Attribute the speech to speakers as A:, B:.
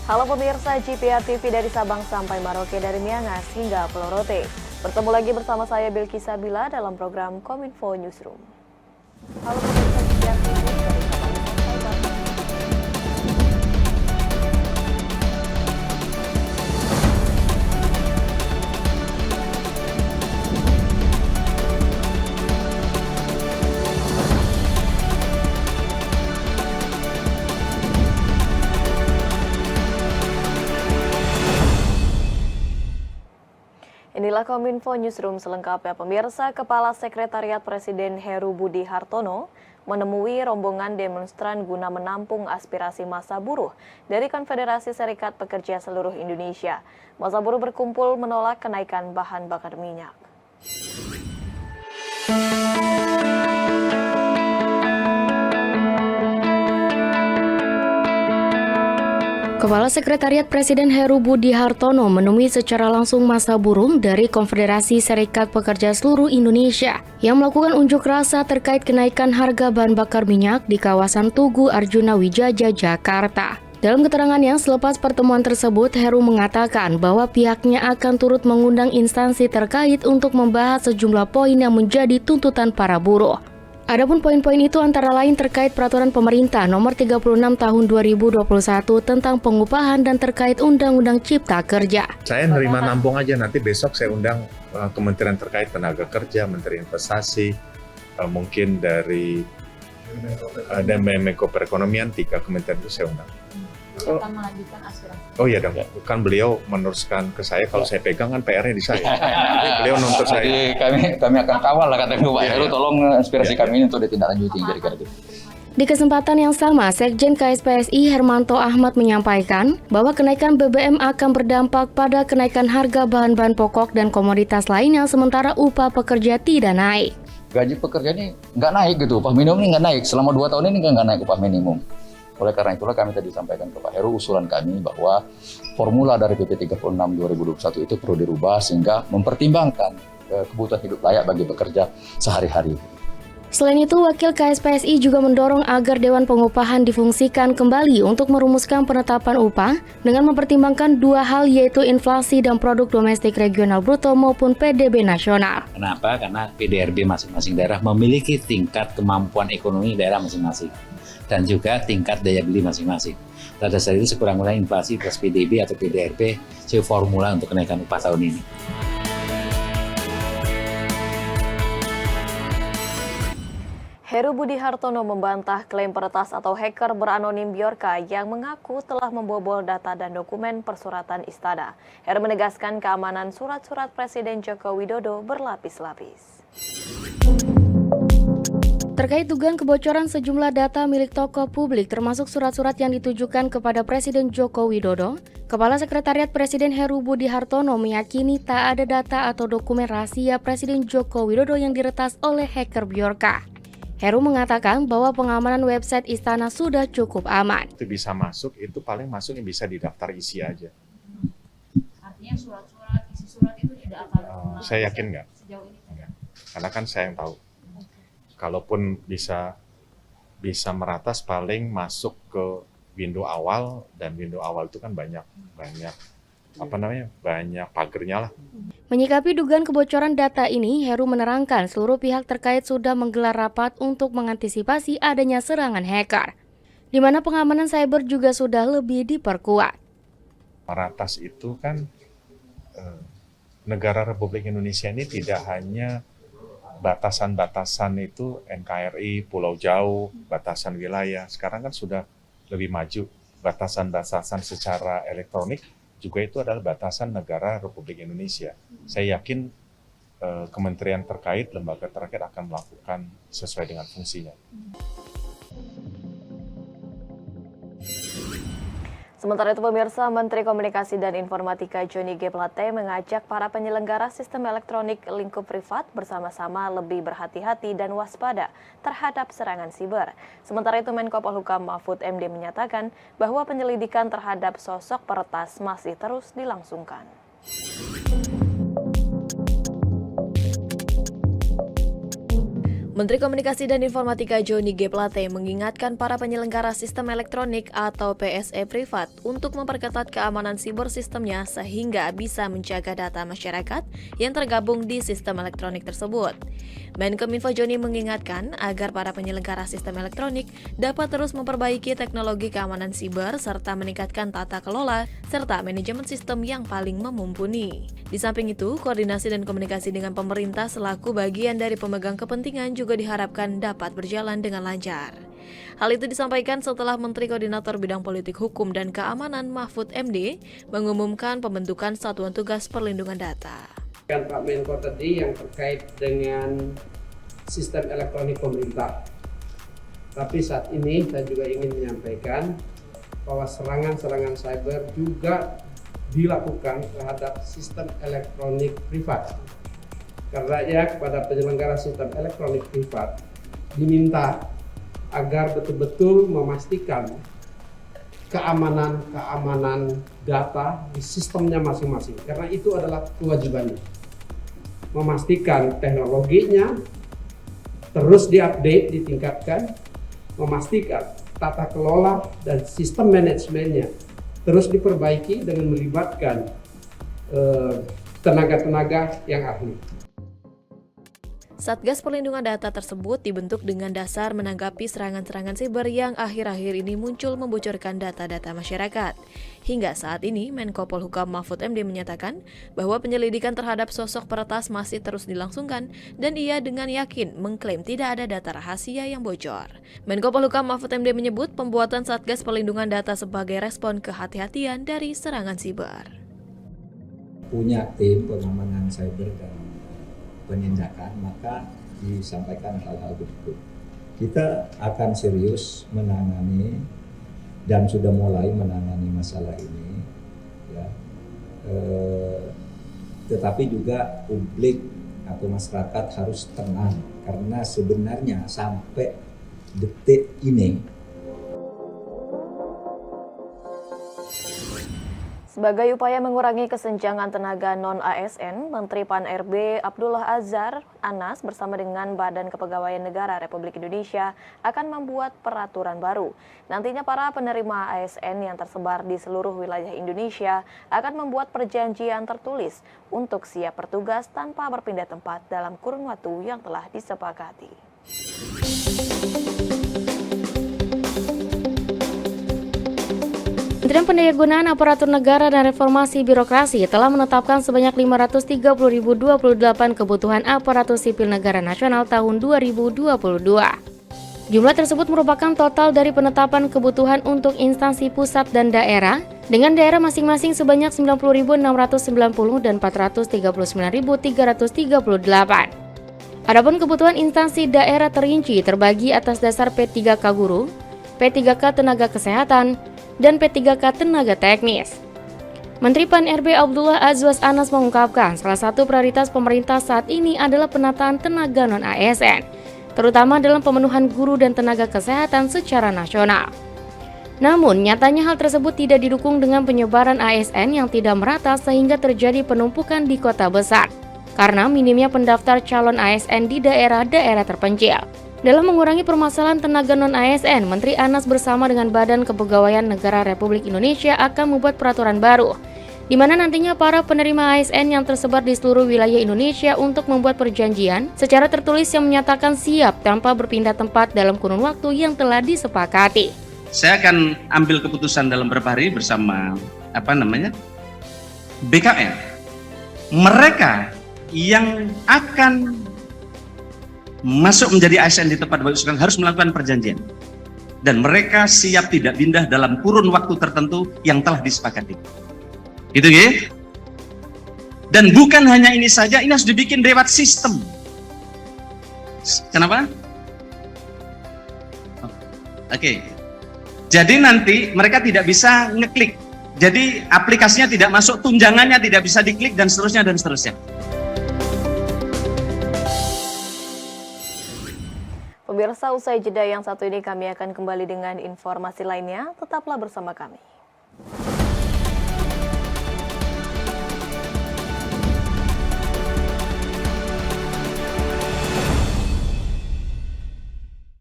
A: Halo pemirsa GPR TV dari Sabang sampai Merauke, dari Miangas hingga Pulau Rote. Bertemu lagi bersama saya Bilqis Sabila dalam program Kominfo Newsroom. Halo pemirsa GPR TV dari Sabang sampai Merauke. Inilah Kominfo Newsroom selengkapnya pemirsa. Kepala Sekretariat Presiden Heru Budi Hartono menemui rombongan demonstran guna menampung aspirasi massa buruh dari Konfederasi Serikat Pekerja Seluruh Indonesia. Massa buruh berkumpul menolak kenaikan bahan bakar minyak.
B: Kepala Sekretariat Presiden Heru Budi Hartono menemui secara langsung massa buruh dari Konfederasi Serikat Pekerja Seluruh Indonesia yang melakukan unjuk rasa terkait kenaikan harga bahan bakar minyak di kawasan Tugu Arjuna Wijaya, Jakarta. Dalam keterangannya selepas pertemuan tersebut, Heru mengatakan bahwa pihaknya akan turut mengundang instansi terkait untuk membahas sejumlah poin yang menjadi tuntutan para buruh. Adapun poin-poin itu antara lain terkait peraturan pemerintah nomor 36 tahun 2021 tentang pengupahan dan terkait Undang-Undang Cipta Kerja.
C: Saya nerima nampung aja, nanti besok saya undang kementerian terkait, tenaga kerja, menteri investasi, mungkin dari dan Menko Perekonomian, 3 kementerian itu saya undang.
D: Akan melanjutkan aspirasi.
C: Oh iya dong, kan beliau meneruskan ke saya, kalau saya pegang kan PR-nya di saya. Jadi beliau nuntut saya.
D: Jadi kami akan kawal lah katanya Pak Heru, tolong aspirasi kami ini untuk ditindaklanjuti kira-kira itu.
B: Di kesempatan yang sama, Sekjen KSPSI Hermanto Ahmad menyampaikan bahwa kenaikan BBM akan berdampak pada kenaikan harga bahan-bahan pokok dan komoditas lainnya sementara upah pekerja tidak naik.
D: Gaji pekerja ini nggak naik gitu, upah minimum ini nggak naik. Selama 2 tahun ini nggak naik upah minimum. Oleh karena itulah kami tadi sampaikan ke Pak Heru usulan kami bahwa formula dari PP 36 2021 itu perlu dirubah sehingga mempertimbangkan kebutuhan hidup layak bagi pekerja sehari-hari.
B: Selain itu, Wakil KSPSI juga mendorong agar Dewan Pengupahan difungsikan kembali untuk merumuskan penetapan upah dengan mempertimbangkan 2 hal, yaitu inflasi dan produk domestik regional bruto maupun PDB nasional.
E: Kenapa? Karena PDRB masing-masing daerah memiliki tingkat kemampuan ekonomi daerah masing-masing dan juga tingkat daya beli masing-masing. Pada dasar itu sekurang-kurangnya inflasi plus PDB atau PDRB sebagai formula untuk kenaikan upah tahun ini.
A: Heru Budi Hartono membantah klaim peretas atau hacker beranonim Bjorka yang mengaku telah membobol data dan dokumen persuratan istana. Heru menegaskan keamanan surat-surat Presiden Joko Widodo berlapis-lapis.
B: Terkait dugaan kebocoran sejumlah data milik tokoh publik termasuk surat-surat yang ditujukan kepada Presiden Joko Widodo, Kepala Sekretariat Presiden Heru Budi Hartono meyakini tak ada data atau dokumen rahasia Presiden Joko Widodo yang diretas oleh hacker Bjorka. Heru mengatakan bahwa pengamanan website istana sudah cukup aman.
C: Itu bisa masuk, itu paling masuk yang bisa di daftar isi aja.
F: Artinya surat-surat, isi surat itu tidak akan
C: Saya yakin nggak?
F: sejauh ini.
C: Enggak. Karena kan saya yang tahu. Kalaupun bisa meratas paling masuk ke window awal, dan window awal itu kan banyak pagernya lah.
B: Menyikapi dugaan kebocoran data ini, Heru menerangkan seluruh pihak terkait sudah menggelar rapat untuk mengantisipasi adanya serangan hacker, di mana pengamanan cyber juga sudah lebih diperkuat.
C: Meratas itu kan negara Republik Indonesia ini tidak hanya batasan-batasan itu NKRI, Pulau Jauh, batasan wilayah. Sekarang kan sudah lebih maju. Batasan-batasan secara elektronik juga itu adalah batasan negara Republik Indonesia. Saya yakin kementerian terkait, lembaga terkait akan melakukan sesuai dengan fungsinya.
A: Sementara itu pemirsa, Menteri Komunikasi dan Informatika Johnny G. Plate mengajak para penyelenggara sistem elektronik lingkup privat bersama-sama lebih berhati-hati dan waspada terhadap serangan siber. Sementara itu Menko Polhukam Mahfud MD menyatakan bahwa penyelidikan terhadap sosok peretas masih terus dilangsungkan. Menteri Komunikasi dan Informatika Johnny G. Plate mengingatkan para penyelenggara sistem elektronik atau PSE privat untuk memperketat keamanan siber sistemnya sehingga bisa menjaga data masyarakat yang tergabung di sistem elektronik tersebut. Menkominfo Johnny mengingatkan agar para penyelenggara sistem elektronik dapat terus memperbaiki teknologi keamanan siber serta meningkatkan tata kelola serta manajemen sistem yang paling mumpuni. Di samping itu, koordinasi dan komunikasi dengan pemerintah selaku bagian dari pemegang kepentingan juga diharapkan dapat berjalan dengan lancar. Hal itu disampaikan setelah Menteri Koordinator Bidang Politik Hukum dan Keamanan Mahfud MD mengumumkan pembentukan Satuan Tugas Perlindungan Data.
G: Pak Menko tadi yang terkait dengan sistem elektronik pemerintah. Tapi saat ini saya juga ingin menyampaikan bahwa serangan-serangan cyber juga dilakukan terhadap sistem elektronik privat. Karena ya kepada penyelenggara sistem elektronik privat diminta agar betul-betul memastikan keamanan data di sistemnya masing-masing. Karena itu adalah kewajibannya. Memastikan teknologinya terus diupdate, ditingkatkan, memastikan tata kelola dan sistem manajemennya terus diperbaiki dengan melibatkan tenaga-tenaga yang ahli.
A: Satgas Perlindungan Data tersebut dibentuk dengan dasar menanggapi serangan-serangan siber yang akhir-akhir ini muncul membocorkan data-data masyarakat. Hingga saat ini, Menko Polhukam Mahfud MD menyatakan bahwa penyelidikan terhadap sosok peretas masih terus dilangsungkan dan ia dengan yakin mengklaim tidak ada data rahasia yang bocor. Menko Polhukam Mahfud MD menyebut pembuatan Satgas Perlindungan Data sebagai respon kehati-hatian dari serangan siber.
H: Punya tim pengamanan cyber dan penindakan, maka disampaikan hal-hal berikut. Kita akan serius menangani dan sudah mulai menangani masalah ini, ya. Tetapi juga publik atau masyarakat harus tenang karena sebenarnya sampai detik ini
A: Sebagai upaya mengurangi kesenjangan tenaga non-ASN, Menteri Pan-RB Abdullah Azhar Anas bersama dengan Badan Kepegawaian Negara Republik Indonesia akan membuat peraturan baru. Nantinya para penerima ASN yang tersebar di seluruh wilayah Indonesia akan membuat perjanjian tertulis untuk siap bertugas tanpa berpindah tempat dalam kurun waktu yang telah disepakati.
B: Kementerian Pendayagunaan Aparatur Negara dan Reformasi Birokrasi telah menetapkan sebanyak 530.028 kebutuhan aparatur sipil negara nasional tahun 2022. Jumlah tersebut merupakan total dari penetapan kebutuhan untuk instansi pusat dan daerah, dengan daerah masing-masing sebanyak 90.690 dan 439.338. Adapun kebutuhan instansi daerah terinci terbagi atas dasar P3K Guru, P3K Tenaga Kesehatan, dan P3K Tenaga Teknis. Menteri Pan-RB Abdullah Azhar Anas mengungkapkan salah satu prioritas pemerintah saat ini adalah penataan tenaga non-ASN, terutama dalam pemenuhan guru dan tenaga kesehatan secara nasional. Namun, nyatanya hal tersebut tidak didukung dengan penyebaran ASN yang tidak merata sehingga terjadi penumpukan di kota besar, karena minimnya pendaftar calon ASN di daerah-daerah terpencil. Dalam mengurangi permasalahan tenaga non-ASN, Menteri Anas bersama dengan Badan Kepegawaian Negara Republik Indonesia akan membuat peraturan baru, di mana nantinya para penerima ASN yang tersebar di seluruh wilayah Indonesia untuk membuat perjanjian secara tertulis yang menyatakan siap tanpa berpindah tempat dalam kurun waktu yang telah disepakati.
I: Saya akan ambil keputusan dalam beberapa hari bersama BKN. Mereka yang akan masuk menjadi ASN di tempat usulan harus melakukan perjanjian dan mereka siap tidak pindah dalam kurun waktu tertentu yang telah disepakati. Gitu ya. Dan bukan hanya ini saja, ini harus dibikin lewat sistem. Kenapa? Oke. Jadi nanti mereka tidak bisa ngeklik. Jadi aplikasinya tidak masuk, tunjangannya tidak bisa diklik dan seterusnya dan seterusnya.
A: Pemirsa, usai jeda yang satu ini kami akan kembali dengan informasi lainnya. Tetaplah bersama kami.